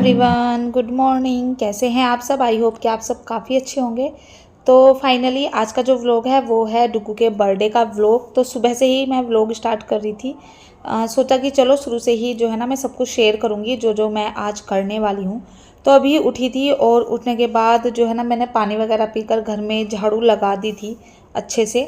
Everyone, good morning. कैसे हैं आप सब? आई होप कि आप सब काफ़ी अच्छे होंगे। तो फाइनली आज का जो व्लॉग है वो है डुगू के बर्थडे का व्लॉग। तो सुबह से ही मैं व्लॉग स्टार्ट कर रही थी। सोचा कि चलो शुरू से ही जो है ना मैं सब कुछ शेयर करूँगी जो जो मैं आज करने वाली हूँ। तो अभी उठी थी और उठने के बाद जो है ना मैंने पानी वगैरह पीकर घर में झाड़ू लगा दी थी अच्छे से।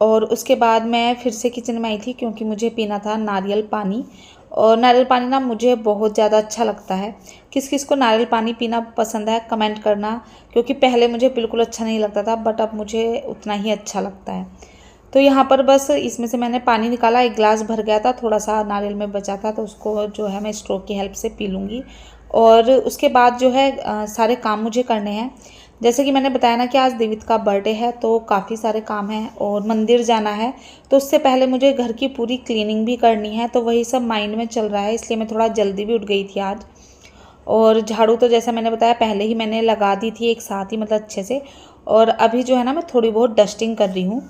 और उसके बाद मैं फिर से किचन में आई थी क्योंकि मुझे पीना था नारियल पानी। और नारियल पानी ना मुझे बहुत ज़्यादा अच्छा लगता है। किस किस को नारियल पानी पीना पसंद है कमेंट करना, क्योंकि पहले मुझे बिल्कुल अच्छा नहीं लगता था बट अब मुझे उतना ही अच्छा लगता है। तो यहाँ पर बस इसमें से मैंने पानी निकाला, एक गिलास भर गया था, थोड़ा सा नारियल में बचा था तो उसको जो है मैं स्ट्रो की हेल्प से पी लूँगी। और उसके बाद जो है सारे काम मुझे करने हैं। जैसे कि मैंने बताया ना कि आज दिवित का बर्थडे है तो काफ़ी सारे काम हैं और मंदिर जाना है। तो उससे पहले मुझे घर की पूरी क्लीनिंग भी करनी है, तो वही सब माइंड में चल रहा है, इसलिए मैं थोड़ा जल्दी भी उठ गई थी आज। और झाड़ू तो जैसा मैंने बताया पहले ही मैंने लगा दी थी एक साथ ही, मतलब अच्छे से। और अभी जो है ना मैं थोड़ी बहुत डस्टिंग कर रही हूँ।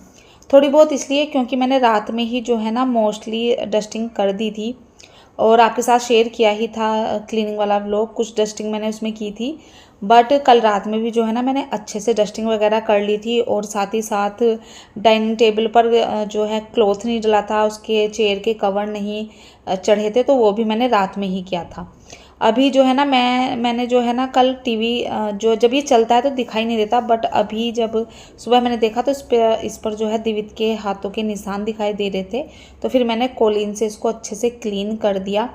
थोड़ी बहुत इसलिए क्योंकि मैंने रात में ही जो है ना मोस्टली डस्टिंग कर दी थी और आपके साथ शेयर किया ही था क्लीनिंग वाला व्लॉग, कुछ डस्टिंग मैंने उसमें की थी। बट कल रात में भी जो है ना मैंने अच्छे से डस्टिंग वगैरह कर ली थी। और साथ ही साथ डाइनिंग टेबल पर जो है क्लॉथ नहीं डला था, उसके चेयर के कवर नहीं चढ़े थे, तो वो भी मैंने रात में ही किया था। अभी जो है ना मैंने जो है ना कल टीवी जो जब ये चलता है तो दिखाई नहीं देता, बट अभी जब सुबह मैंने देखा तो इस पर जो है दिवित के हाथों के निशान दिखाई दे रहे थे। तो फिर मैंने कोलिन से इसको अच्छे से क्लीन कर दिया।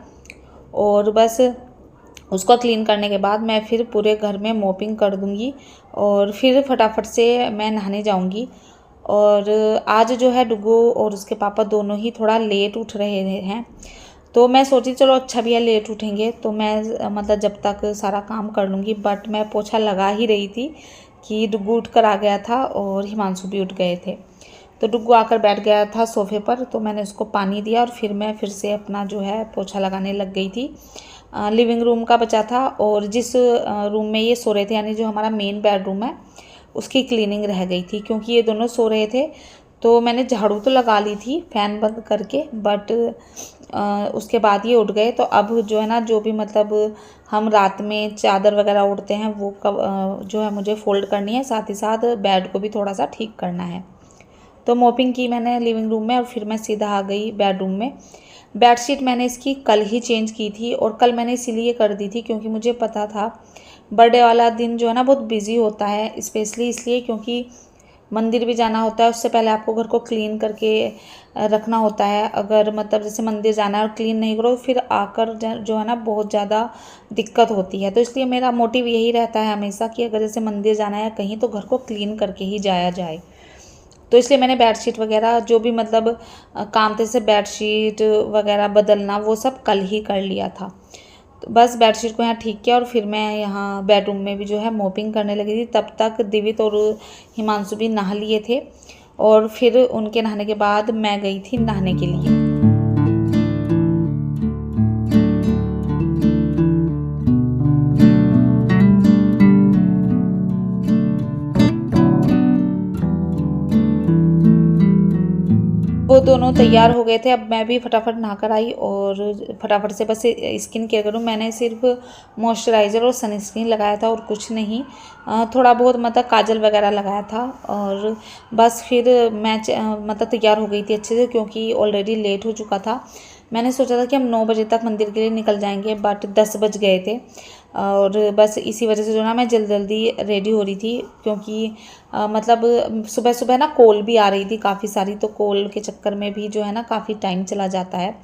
और बस उसको क्लीन करने के बाद मैं फिर पूरे घर में मॉपिंग कर दूंगी और फिर फटाफट से मैं नहाने जाऊंगी। और आज जो है डुगू और उसके पापा दोनों ही थोड़ा लेट उठ रहे हैं, तो मैं सोची चलो अच्छा भी है लेट उठेंगे तो मैं मतलब जब तक सारा काम कर लूँगी। बट मैं पोछा लगा ही रही थी कि डुगू उठ कर आ गया था और हिमांशु भी उठ गए थे। तो डुगू आकर बैठ गया था सोफे पर, तो मैंने उसको पानी दिया और फिर मैं फिर से अपना जो है पोछा लगाने लग गई थी। लिविंग रूम का बचा था और जिस रूम में ये सो रहे थे यानी जो हमारा मेन बेडरूम है उसकी क्लीनिंग रह गई थी क्योंकि ये दोनों सो रहे थे। तो मैंने झाड़ू तो लगा ली थी फ़ैन बंद करके, बट उसके बाद ये उठ गए। तो अब जो है ना जो भी मतलब हम रात में चादर वगैरह ओढ़ते हैं वो जो है मुझे फ़ोल्ड करनी है, साथ ही साथ बेड को भी थोड़ा सा ठीक करना है। तो मॉपिंग की मैंने लिविंग रूम में और फिर मैं सीधा आ गई बेडरूम में। बेडशीट मैंने इसकी कल ही चेंज की थी और कल मैंने इसीलिए कर दी थी क्योंकि मुझे पता था बर्थडे वाला दिन जो है ना बहुत बिजी होता है, स्पेशली इसलिए क्योंकि मंदिर भी जाना होता है। उससे पहले आपको घर को क्लीन करके रखना होता है। अगर मतलब जैसे मंदिर जाना है और क्लीन नहीं करो फिर आकर जो है ना बहुत ज़्यादा दिक्कत होती है। तो इसलिए मेरा मोटिव यही रहता है हमेशा कि अगर जैसे मंदिर जाना है कहीं तो घर को क्लीन करके ही जाया जाए। तो इसलिए मैंने बेडशीट वगैरह जो भी मतलब काम थे जैसे बेडशीट वगैरह बदलना वो सब कल ही कर लिया था। तो बस बेडशीट को यहाँ ठीक किया और फिर मैं यहाँ बेडरूम में भी जो है मॉपिंग करने लगी थी। तब तक दिवित और हिमांशु भी नहा लिए थे और फिर उनके नहाने के बाद मैं गई थी नहाने के लिए। वो दोनों तैयार हो गए थे, अब मैं भी फटाफट नहाकर आई और फटाफट से बस स्किन केयर करूँ। मैंने सिर्फ मॉइस्चराइज़र और सनस्क्रीन लगाया था और कुछ नहीं, थोड़ा बहुत मतलब काजल वगैरह लगाया था। और बस फिर मैं मतलब तैयार हो गई थी अच्छे से क्योंकि ऑलरेडी लेट हो चुका था। मैंने सोचा था कि हम 9 बजे तक मंदिर के लिए निकल जाएंगे बट 10 बज गए थे। और बस इसी वजह से जो ना मैं जल्दी जल्दी रेडी हो रही थी क्योंकि मतलब सुबह सुबह ना कॉल भी आ रही थी काफ़ी सारी, तो कॉल के चक्कर में भी जो है ना काफ़ी टाइम चला जाता है।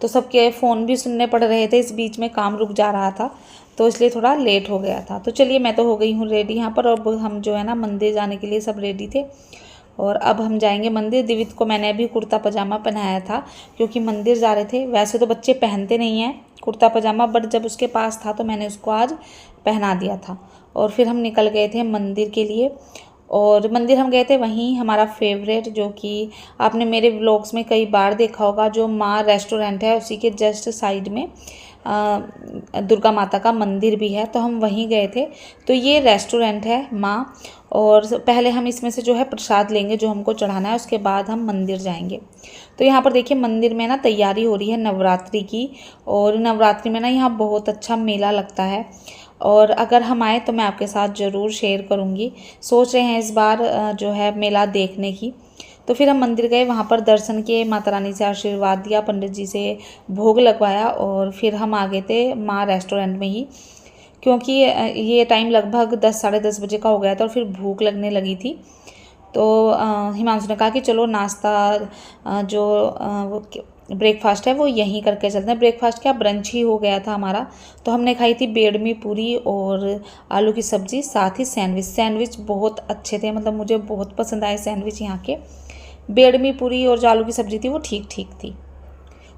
तो सबके फ़ोन भी सुनने पड़ रहे थे, इस बीच में काम रुक जा रहा था तो इसलिए थोड़ा लेट हो गया था। तो चलिए मैं तो हो गई हूँ रेडी यहाँ पर। अब हम जो है ना मंदिर जाने के लिए सब रेडी थे और अब हम जाएंगे मंदिर। दिवित को मैंने अभी कुर्ता पजामा पहनाया था क्योंकि मंदिर जा रहे थे। वैसे तो बच्चे पहनते नहीं हैं कुर्ता पजामा, बट जब उसके पास था तो मैंने उसको आज पहना दिया था। और फिर हम निकल गए थे मंदिर के लिए। और मंदिर हम गए थे वहीं हमारा फेवरेट, जो कि आपने मेरे व्लॉग्स में कई बार देखा होगा, जो माँ रेस्टोरेंट है उसी के जस्ट साइड में दुर्गा माता का मंदिर भी है, तो हम वहीं गए थे। तो ये रेस्टोरेंट है माँ, और पहले हम इसमें से जो है प्रसाद लेंगे जो हमको चढ़ाना है, उसके बाद हम मंदिर जाएंगे। तो यहाँ पर देखिए मंदिर में ना तैयारी हो रही है नवरात्रि की, और नवरात्रि में ना यहाँ बहुत अच्छा मेला लगता है, और अगर हम आए तो मैं आपके साथ ज़रूर शेयर करूँगी। सोच रहे हैं इस बार जो है मेला देखने की। तो फिर हम मंदिर गए, वहाँ पर दर्शन किए, माता रानी से आशीर्वाद दिया, पंडित जी से भोग लगवाया, और फिर हम आ गए थे माँ रेस्टोरेंट में ही, क्योंकि ये टाइम लगभग 10 साढ़े 10 बजे का हो गया था और फिर भूख लगने लगी थी। तो हिमांशु ने कहा कि चलो नाश्ता जो ब्रेकफास्ट है वो यहीं करके चलते हैं। ब्रेकफास्ट क्या, ब्रंच ही हो गया था हमारा। तो हमने खाई थी बेडमी पूरी और आलू की सब्ज़ी, साथ ही सैंडविच बहुत अच्छे थे, मतलब मुझे बहुत पसंद आए सैंडविच यहाँ के। बेडमी पूरी और जो आलू की सब्ज़ी थी वो ठीक ठीक थी।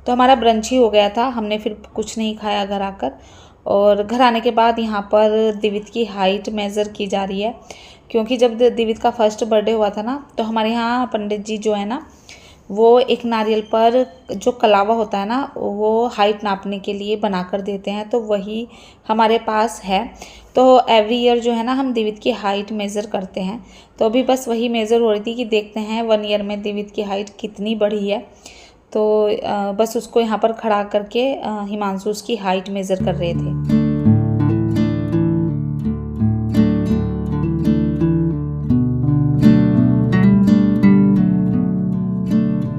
तो हमारा ब्रंच ही हो गया था, हमने फिर कुछ नहीं खाया घर आकर। और घर आने के बाद यहाँ पर दिवित की हाइट मेज़र की जा रही है, क्योंकि जब दिवित का फर्स्ट बर्थडे हुआ था ना, तो हमारे यहाँ पंडित जी जो है ना, वो एक नारियल पर जो कलावा होता है ना, वो हाइट नापने के लिए बना कर देते हैं, तो वही हमारे पास है। तो एवरी ईयर जो है ना हम दिवित की हाइट मेज़र करते हैं। तो अभी बस वही मेज़र हो रही थी कि देखते हैं 1 ईयर में दिवित की हाइट कितनी बढ़ी है। तो बस उसको यहाँ पर खड़ा करके हिमांशु उसकी हाइट मेज़र कर रहे थे।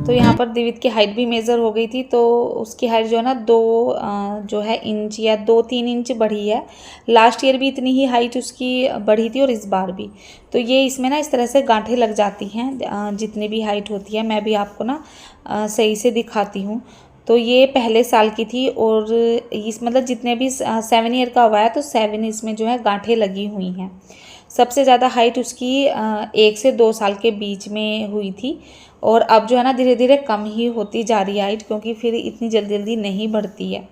तो यहाँ पर दिवित की हाइट भी मेज़र हो गई थी, तो उसकी हाइट जो है ना 2 जो है इंच या 2-3 इंच बढ़ी है। लास्ट ईयर भी इतनी ही हाइट उसकी बढ़ी थी और इस बार भी। तो ये इसमें ना इस तरह से गांठें लग जाती हैं जितनी भी हाइट होती है। मैं भी आपको ना सही से दिखाती हूँ। तो ये पहले साल की थी, और इस मतलब जितने भी 7 ईयर का हुआ है तो 7 इसमें जो है गांठें लगी हुई हैं। सबसे ज़्यादा हाइट उसकी 1 से 2 साल के बीच में हुई थी, और अब जो है ना धीरे धीरे कम ही होती जा रही है हाइट, क्योंकि फिर इतनी जल्दी जल्दी नहीं बढ़ती है।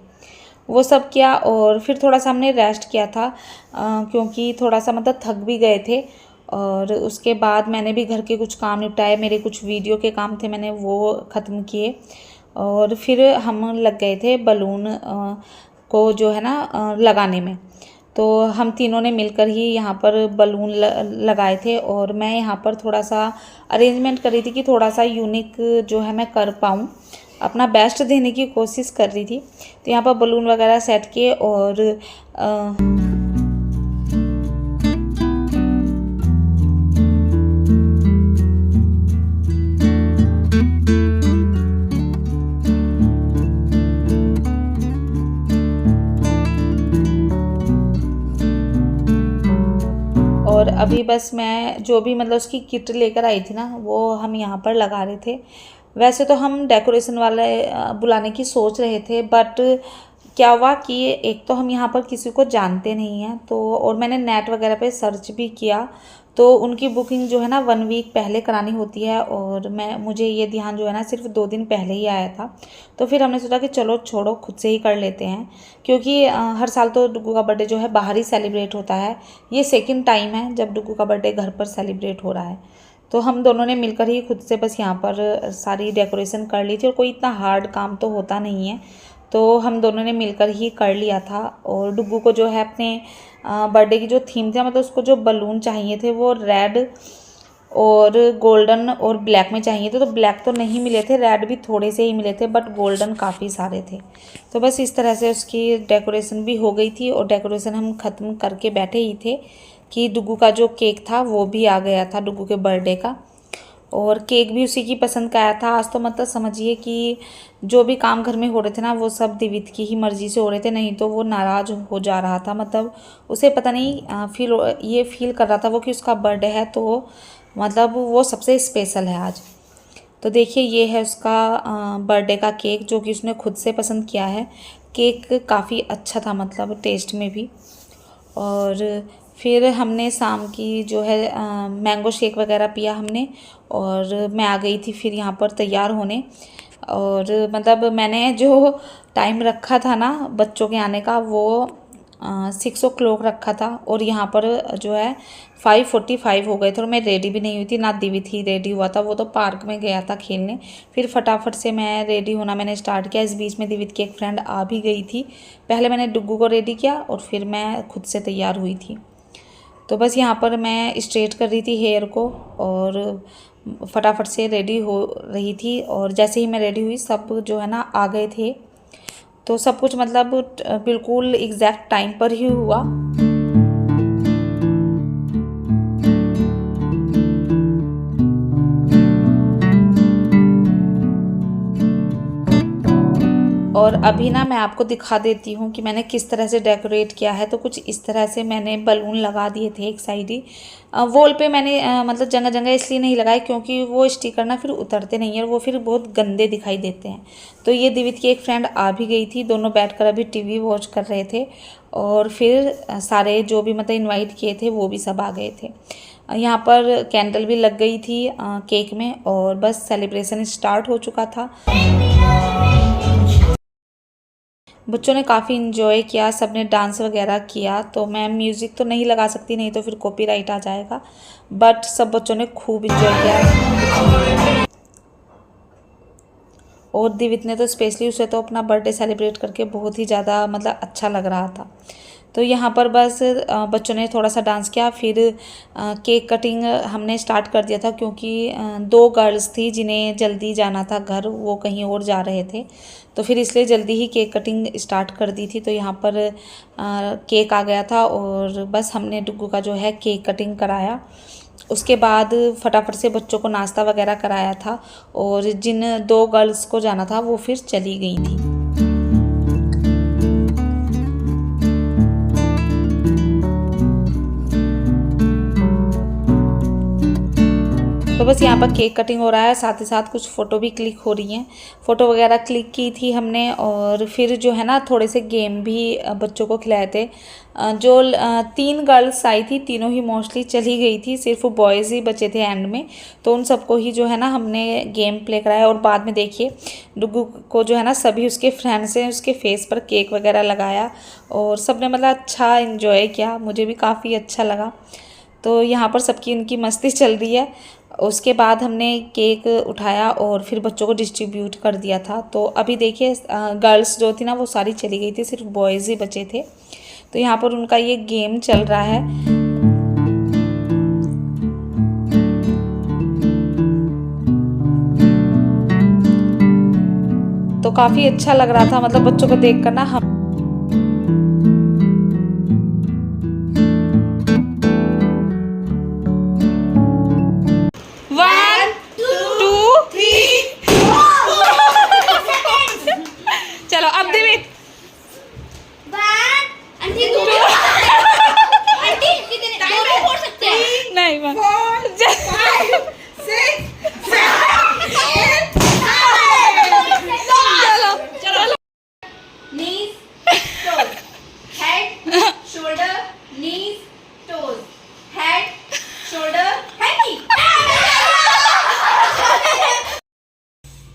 वो सब किया, और फिर थोड़ा सा हमने रेस्ट किया था, क्योंकि थोड़ा सा मतलब थक भी गए थे। और उसके बाद मैंने भी घर के कुछ काम निपटाए, मेरे कुछ वीडियो के काम थे मैंने वो ख़त्म किए, और फिर हम लग गए थे बलून को जो है ना लगाने में। तो हम तीनों ने मिलकर ही यहाँ पर बलून लगाए थे, और मैं यहाँ पर थोड़ा सा अरेंजमेंट कर रही थी कि थोड़ा सा यूनिक जो है मैं कर पाऊँ, अपना बेस्ट देने की कोशिश कर रही थी। तो यहाँ पर बलून वगैरह सेट किए, और अभी बस मैं जो भी मतलब उसकी किट लेकर आई थी ना, वो हम यहाँ पर लगा रहे थे। वैसे तो हम डेकोरेशन वाले बुलाने की सोच रहे थे, बट क्या हुआ कि एक तो हम यहाँ पर किसी को जानते नहीं हैं, तो और मैंने नेट वगैरह पे सर्च भी किया, तो उनकी बुकिंग जो है ना 1 वीक पहले करानी होती है, और मुझे ये ध्यान जो है ना सिर्फ 2 दिन पहले ही आया था। तो फिर हमने सोचा कि चलो छोड़ो, खुद से ही कर लेते हैं, क्योंकि हर साल तो डुग्गू का बर्थडे जो है बाहर ही सेलिब्रेट होता है। ये सेकंड टाइम है जब डुग्गू का बर्थडे घर पर सेलिब्रेट हो रहा है। तो हम दोनों ने मिलकर ही खुद से बस यहाँ पर सारी डेकोरेशन कर ली थी, और कोई इतना हार्ड काम तो होता नहीं है, तो हम दोनों ने मिलकर ही कर लिया था। और डुग्गू को जो है अपने बर्थडे की जो थीम थी, मतलब उसको जो बलून चाहिए थे वो रेड और गोल्डन और ब्लैक में चाहिए थे। तो ब्लैक तो नहीं मिले थे, रेड भी थोड़े से ही मिले थे, बट गोल्डन काफ़ी सारे थे। तो बस इस तरह से उसकी डेकोरेशन भी हो गई थी, और डेकोरेशन हम ख़त्म करके बैठे ही थे कि डुग्गू का जो केक था वो भी आ गया था, डुग्गू के बर्थडे का, और केक भी उसी की पसंद का आया था। आज तो मतलब समझिए कि जो भी काम घर में हो रहे थे ना, वो सब दिवित की ही मर्ज़ी से हो रहे थे, नहीं तो वो नाराज़ हो जा रहा था। मतलब उसे पता नहीं ये फील कर रहा था वो कि उसका बर्थडे है, तो मतलब वो सबसे स्पेशल है आज। तो देखिए ये है उसका बर्थडे का केक, जो कि उसने खुद से पसंद किया है। केक काफ़ी अच्छा था, मतलब टेस्ट में भी। और फिर हमने शाम की जो है मैंगो शेक वगैरह पिया हमने, और मैं आ गई थी फिर यहाँ पर तैयार होने। और मतलब मैंने जो टाइम रखा था ना बच्चों के आने का, वो 6 o'clock रखा था और यहाँ पर जो है 5:45 हो गए थे और मैं रेडी भी नहीं हुई थी ना। दिवित ही रेडी हुआ था, वो तो पार्क में गया था खेलने। फिर फटाफट से मैं रेडी होना मैंने स्टार्ट किया। इस बीच में दिवित की एक फ्रेंड आ भी गई थी। पहले मैंने डुग्गू को रेडी किया और फिर मैं खुद से तैयार हुई थी। तो बस यहाँ पर मैं स्ट्रेट कर रही थी हेयर को और फटाफट से रेडी हो रही थी। और जैसे ही मैं रेडी हुई सब जो है ना आ गए थे। तो सब कुछ मतलब बिल्कुल एग्जैक्ट टाइम पर ही हुआ। और अभी ना मैं आपको दिखा देती हूँ कि मैंने किस तरह से डेकोरेट किया है। तो कुछ इस तरह से मैंने बलून लगा दिए थे एक साइड ही। वॉल पे मैंने मतलब जगह जगह इसलिए नहीं लगाए क्योंकि वो स्टिकर ना फिर उतरते नहीं है और वो फिर बहुत गंदे दिखाई देते हैं। तो ये दिवित की एक फ्रेंड आ भी गई थी, दोनों बैठकर अभी टीवी वॉच कर रहे थे। और फिर सारे जो भी मतलब इन्वाइट किए थे वो भी सब आ गए थे। यहाँ पर कैंडल भी लग गई थी केक में और बस सेलिब्रेशन स्टार्ट हो चुका था। बच्चों ने काफ़ी इन्जॉय किया, सबने डांस वगैरह किया। तो मैं म्यूज़िक तो नहीं लगा सकती, नहीं तो फिर कॉपीराइट आ जाएगा, बट सब बच्चों ने खूब इन्जॉय किया। और दिवित ने तो स्पेशली उसे तो अपना बर्थडे सेलिब्रेट करके बहुत ही ज़्यादा मतलब अच्छा लग रहा था। तो यहाँ पर बस बच्चों ने थोड़ा सा डांस किया। फिर केक कटिंग हमने स्टार्ट कर दिया था क्योंकि 2 गर्ल्स थी जिन्हें जल्दी जाना था घर, वो कहीं और जा रहे थे। तो फिर इसलिए जल्दी ही केक कटिंग स्टार्ट कर दी थी। तो यहाँ पर केक आ गया था और बस हमने डुग्गू का जो है केक कटिंग कराया। उसके बाद फटाफट से बच्चों को नाश्ता वगैरह कराया था और जिन 2 गर्ल्स को जाना था वो फिर चली गई थी। तो बस यहाँ पर केक कटिंग हो रहा है, साथ ही साथ कुछ फ़ोटो भी क्लिक हो रही हैं। फ़ोटो वगैरह क्लिक की थी हमने और फिर जो है ना थोड़े से गेम भी बच्चों को खिलाए थे। जो 3 गर्ल्स आई थी, तीनों ही मोस्टली चली गई थी, सिर्फ बॉयज़ ही बचे थे एंड में। तो उन सबको ही जो है ना हमने गेम प्ले कराया। और बाद में देखिए डुग्गू को जो है ना सभी उसके फ्रेंड्स ने उसके फेस पर केक वगैरह लगाया और सब ने मतलब अच्छा इन्जॉय किया, मुझे भी काफ़ी अच्छा लगा। तो यहाँ पर सबकी इनकी मस्ती चल रही है। उसके बाद हमने केक उठाया और फिर बच्चों को डिस्ट्रीब्यूट कर दिया था। तो अभी देखिए गर्ल्स जो थी ना वो सारी चली गई थी, सिर्फ बॉयज़ ही बचे थे। तो यहाँ पर उनका ये गेम चल रहा है। तो काफ़ी अच्छा लग रहा था मतलब बच्चों को देख कर ना। हम चलो अब दिवित नहीं चलो knees toes head shoulder knees toes head shoulder head।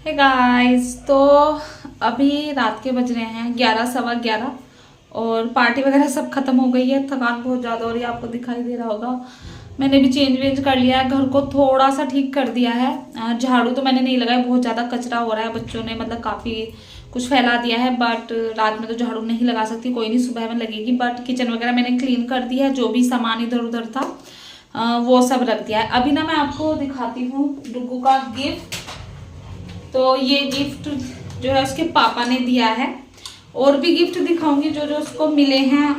Hey guys, तो अभी रात के बज रहे हैं 11 सवा 11 और पार्टी वगैरह सब खत्म हो गई है। थकान बहुत ज़्यादा हो रही है, आपको दिखाई दे रहा होगा। मैंने भी चेंज वेंज कर लिया है, घर को थोड़ा सा ठीक कर दिया है। झाड़ू तो मैंने नहीं लगाया, बहुत ज़्यादा कचरा हो रहा है, बच्चों ने मतलब काफ़ी कुछ फैला दिया है। बट रात में तो झाड़ू नहीं लगा सकती, कोई नहीं सुबह में लगेगी। बट किचन वगैरह मैंने क्लीन कर दिया है, जो भी सामान इधर उधर था वो सब रख दिया है। अभी ना मैं आपको दिखाती हूँ डुग्गू का गिफ्ट। तो ये गिफ्ट जो है उसके पापा ने दिया है, और भी गिफ्ट दिखाऊंगी जो जो उसको मिले हैं।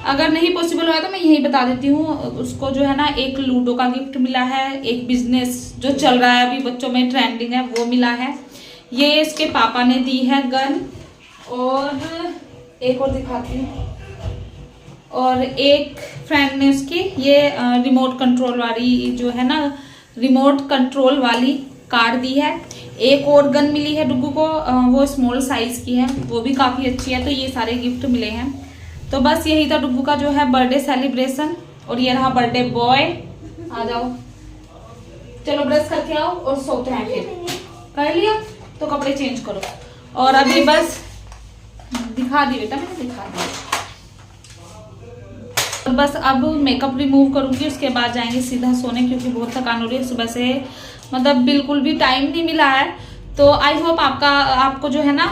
अगर नहीं पॉसिबल हुआ तो मैं यही बता देती हूँ। उसको जो है ना एक लूडो का गिफ्ट मिला है, एक बिजनेस जो चल रहा है अभी बच्चों में ट्रेंडिंग है वो मिला है। ये इसके पापा ने दी है गन, और एक और दिखाती हूँ। और एक फ्रेंड ने उसकी ये रिमोट कंट्रोल वाली जो है ना रिमोट कंट्रोल वाली कार दी है। एक और गन मिली है डुग्गू को, वो स्मॉल साइज की है, वो भी काफ़ी अच्छी है। तो ये सारे गिफ्ट मिले हैं। तो बस यही था डुग्गू का जो है बर्थडे सेलिब्रेशन। और ये रहा बर्थडे बॉय। आ जाओ, चलो ब्रश करके आओ और सोते हैं। फिर कर लिया तो कपड़े चेंज करो। और अभी बस दिखा दी बेटा, मैंने दिखा दिया। और बस अब मेकअप रिमूव करूँगी, उसके बाद जाएंगे सीधा सोने, क्योंकि बहुत थकान हो रही है सुबह से, मतलब बिल्कुल भी टाइम नहीं मिला है। तो आई होप आपको जो है ना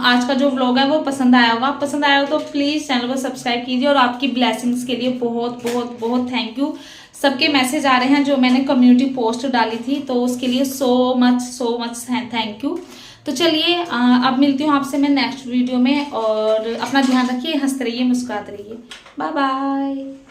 आज का जो व्लॉग है वो पसंद आया होगा। पसंद आया हो तो प्लीज़ चैनल को सब्सक्राइब कीजिए, और आपकी ब्लेसिंग्स के लिए बहुत बहुत बहुत थैंक यू। सबके मैसेज आ रहे हैं जो मैंने कम्युनिटी पोस्ट डाली थी, तो उसके लिए सो मच थैंक यू। तो चलिए अब मिलती हूँ आपसे मैं नेक्स्ट वीडियो में, और अपना ध्यान रखिए, हंसते रहिए, मुस्कुराते रहिए। Bye bye.